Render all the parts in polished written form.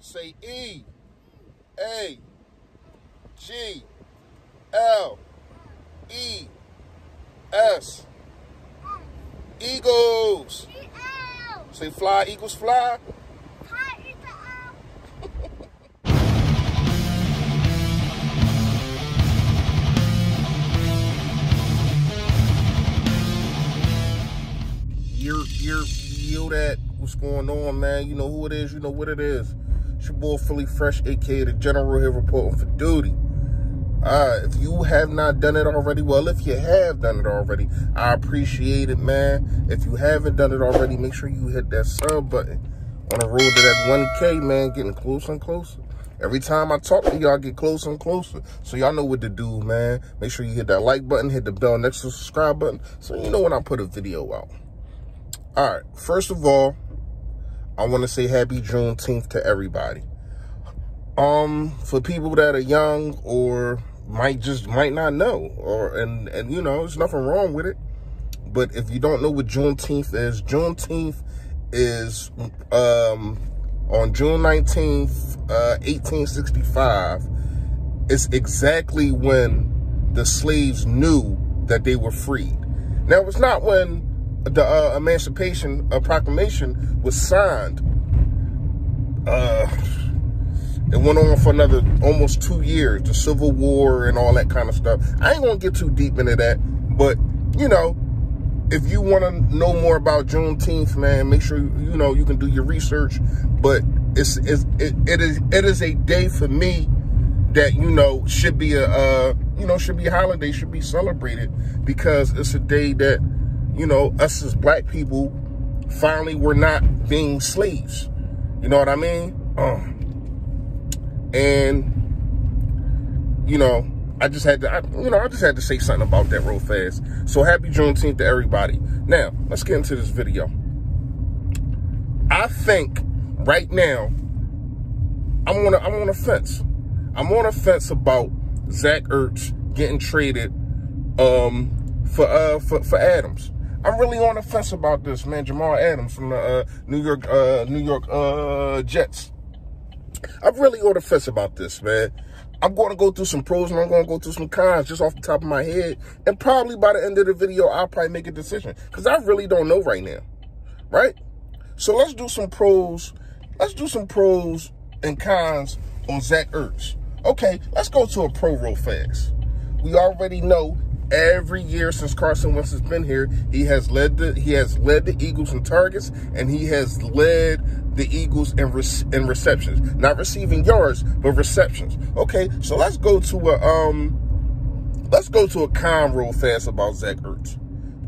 Say E, A, G, L, E, S. Eagles. Say fly, Eagles fly. Yo, that what's going on, man? You know who it is, you know what it is. It's your boy Philly Fresh, aka the General, here reporting for duty. If you have not done it already, well, if you have done it already, I appreciate it, man. If you haven't done it already, make sure you hit that sub button. On the road to that 1K, man, getting closer and closer. Every time I talk to y'all, get closer and closer. So y'all know what to do, man. Make sure you hit that like button, hit the bell next to the subscribe button, so you know when I put a video out. All right, first of all, I want to say happy Juneteenth to everybody. For people that are young or might not know, and you know, there's nothing wrong with it. But if you don't know what Juneteenth is on June 19th, 1865, it's exactly when the slaves knew that they were freed. Now, it's not when the Emancipation Proclamation was signed. It went on for another almost 2 years, the Civil War and all that kind of stuff. I ain't gonna get too deep into that, but you know, if you want to know more about Juneteenth, man, make sure you know you can do your research. But it is a day for me that, you know, should be a holiday, should be celebrated, because it's a day that, you know, us as black people finally were not being slaves. You know what I mean? And you know, I just had to say something about that real fast. So happy Juneteenth to everybody. Now, let's get into this video. I think right now I'm on a fence. I'm on a fence about Zach Ertz getting traded for Adams. I'm really on the fence about this, man. Jamal Adams from the New York Jets. I'm really on the fence about this, man. I'm going to go through some pros and I'm going to go through some cons just off the top of my head. And probably by the end of the video, I'll probably make a decision, because I really don't know right now, right? So let's do some pros. Let's do some pros and cons on Zach Ertz. Okay, let's go to a pro real fast. We already know every year since Carson Wentz has been here, he has led the Eagles in targets, and he has led the Eagles in receptions. Not receiving yards, but receptions. Okay, so let's go to a con real fast about Zach Ertz.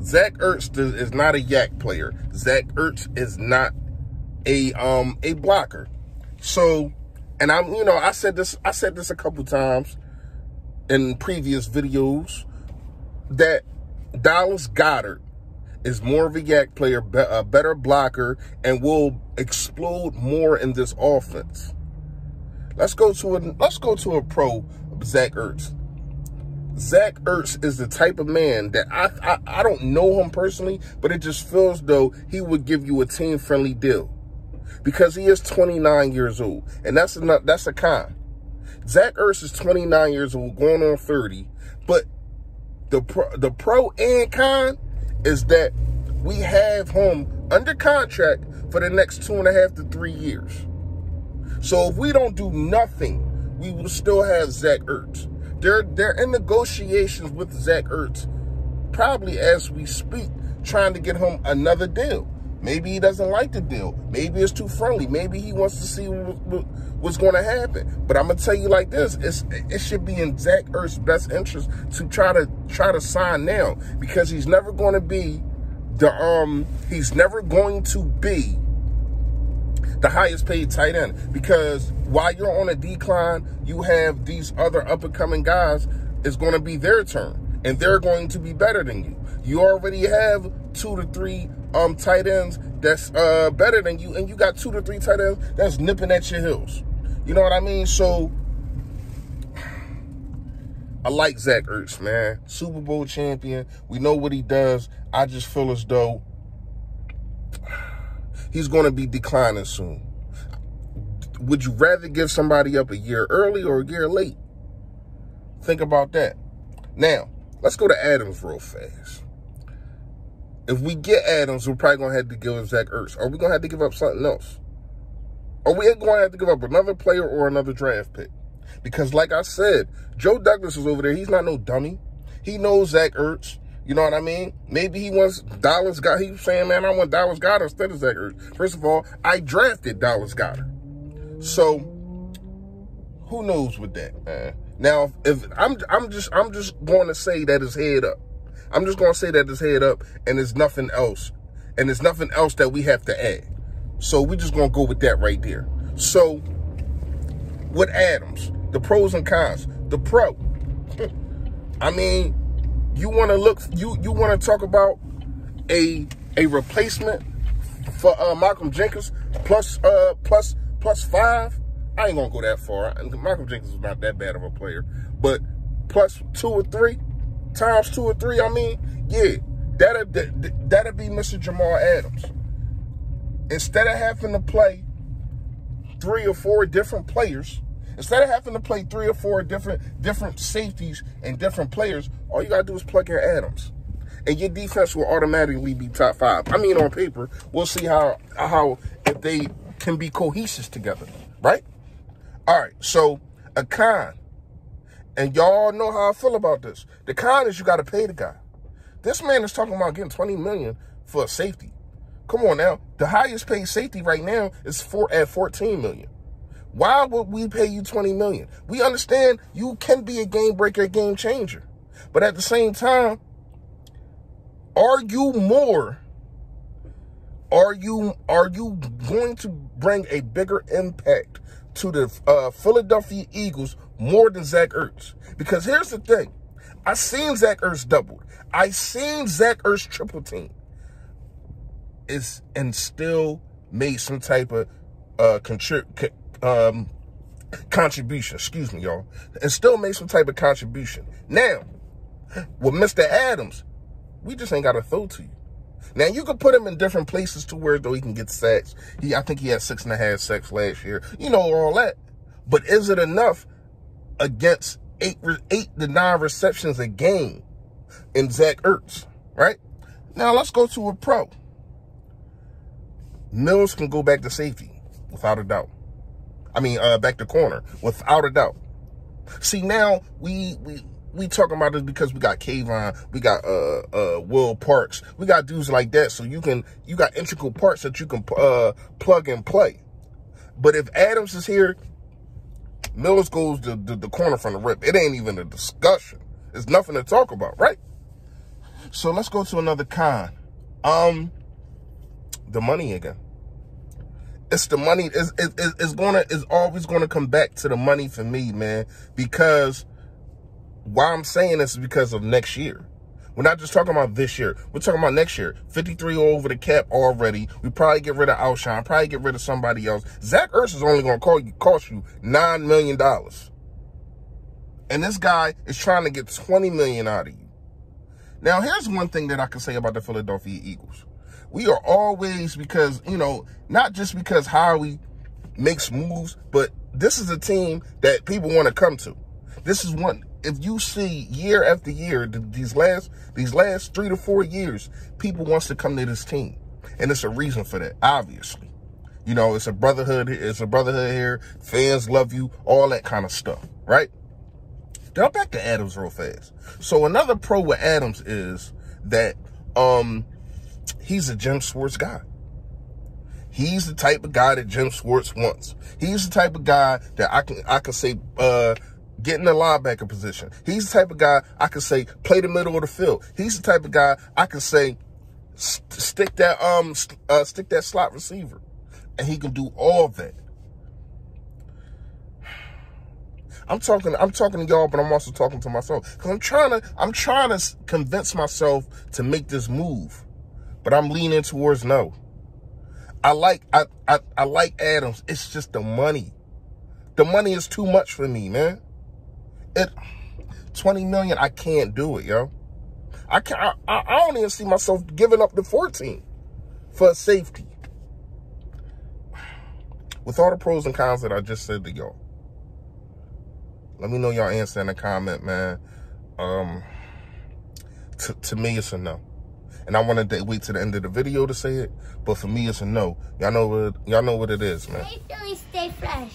Zach Ertz is not a yak player. Zach Ertz is not a blocker. So, and I said this a couple times in previous videos, that Dallas Goedert is more of a yak player, a better blocker, and will explode more in this offense. Let's go to a pro, Zach Ertz. Zach Ertz is the type of man that I don't know him personally, but it just feels though he would give you a team-friendly deal, because he is 29 years old, and that's a con. Zach Ertz is 29 years old, going on 30, but the pro and con is that we have him under contract for the next 2.5 to 3 years. So if we don't do nothing, we will still have Zach Ertz. They're in negotiations with Zach Ertz, probably as we speak, trying to get him another deal. Maybe he doesn't like the deal. Maybe it's too friendly. Maybe he wants to see what's going to happen. But I'm gonna tell you like this: it should be in Zach Ertz's best interest to try to sign now, because he's never going to be the highest paid tight end. Because while you're on a decline, you have these other up and coming guys. It's going to be their turn, and they're going to be better than you. You already have 2 to 3 tight ends that's better than you, and you got 2 to 3 tight ends that's nipping at your heels. You know what I mean? So I like Zach Ertz, man. Super Bowl champion. We know what he does. I just feel as though he's going to be declining soon. would you rather give somebody up a year early or a year late? Think about that. Now, let's go to Adams real fast. If we get Adams, we're probably going to have to give up Zach Ertz. Are we going to have to give up something else? Are we going to have to give up another player or another draft pick? Because like I said, Joe Douglas is over there. He's not no dummy. He knows Zach Ertz. You know what I mean? Maybe he wants Dallas Goedert. He's saying, man, I want Dallas Goedert instead of Zach Ertz. First of all, I drafted Dallas Goedert. So, who knows with that, man? Now, if I'm just going to say that his head up. I'm just going to say that his head up, and there's nothing else. And there's nothing else that we have to add. So we're just going to go with that right there. So with Adams, the pros and cons. The pro. I mean, you want to look, you want to talk about a replacement for Malcolm Jenkins plus 5. I ain't going to go that far. Malcolm Jenkins is not that bad of a player. But plus 2 or 3, times 2 or 3, I mean, yeah, that'd be Mr. Jamal Adams. Instead of having to play 3 or 4 different players, instead of having to play 3 or 4 different safeties and different players, all you got to do is plug in Adams. And your defense will automatically be top 5. I mean, on paper, we'll see how if they can be cohesive together, right? All right, so a con. And y'all know how I feel about this. The con is you got to pay the guy. This man is talking about getting $20 million for a safety. Come on now. The highest paid safety right now is at $14 million. Why would we pay you $20 million? We understand you can be a game breaker, a game changer. But at the same time, are you going to bring a bigger impact to the Philadelphia Eagles more than Zach Ertz? Because here's the thing. I seen Zach Ertz doubled. I seen Zach Ertz triple team. And still made some type of contribution. Excuse me, y'all. And still made some type of contribution. Now, with Mr. Adams, we just ain't got to throw to you. Now, you can put him in different places to where, though, he can get sacks. I think he had 6.5 sacks last year. You know, all that. But is it enough against 8 to 9 receptions a game in Zach Ertz, right? Now, let's go to a pro. Mills can go back to safety, without a doubt. I mean, back to corner, without a doubt. See, now we talking about this because we got Kayvon, we got Will Parks, we got dudes like that. So you got integral parts that you can plug and play. But if Adams is here, Mills goes to the corner from the rip. It ain't even a discussion. There's nothing to talk about, right? So let's go to another con. The money again. It's the money. It's always gonna come back to the money for me, man. Because why I'm saying this is because of next year. We're not just talking about this year. We're talking about next year. 53 over the cap already. We probably get rid of Alshon. Probably get rid of somebody else. Zach Ertz is only going to cost you $9 million. And this guy is trying to get $20 million out of you. Now, here's one thing that I can say about the Philadelphia Eagles. We are always, because, you know, not just because Howie makes moves, but this is a team that people want to come to. This is one, if you see year after year, these last 3 to 4 years, people wants to come to this team. And it's a reason for that, obviously. You know, it's a brotherhood here. Fans love you, all that kind of stuff, right? Now back to Adams real fast. So another pro with Adams is that he's a Jim Schwartz guy. He's the type of guy that Jim Schwartz wants. He's the type of guy that I can say get in the linebacker position. He's the type of guy I can say play the middle of the field. He's the type of guy I can say stick that slot receiver, and he can do all that. I'm talking to y'all, but I'm also talking to myself, because I'm trying to convince myself to make this move, but I'm leaning towards no. I like Adams. It's just the money. The money is too much for me, man. $20 million, I can't do it, yo. I don't even see myself giving up the 14 for a safety. With all the pros and cons that I just said to y'all. Let me know y'all answer in the comment, man. To me, it's a no. And I wanted to wait to the end of the video to say it, but for me, it's a no. Y'all know what it is, man. Stay Philly, stay fresh.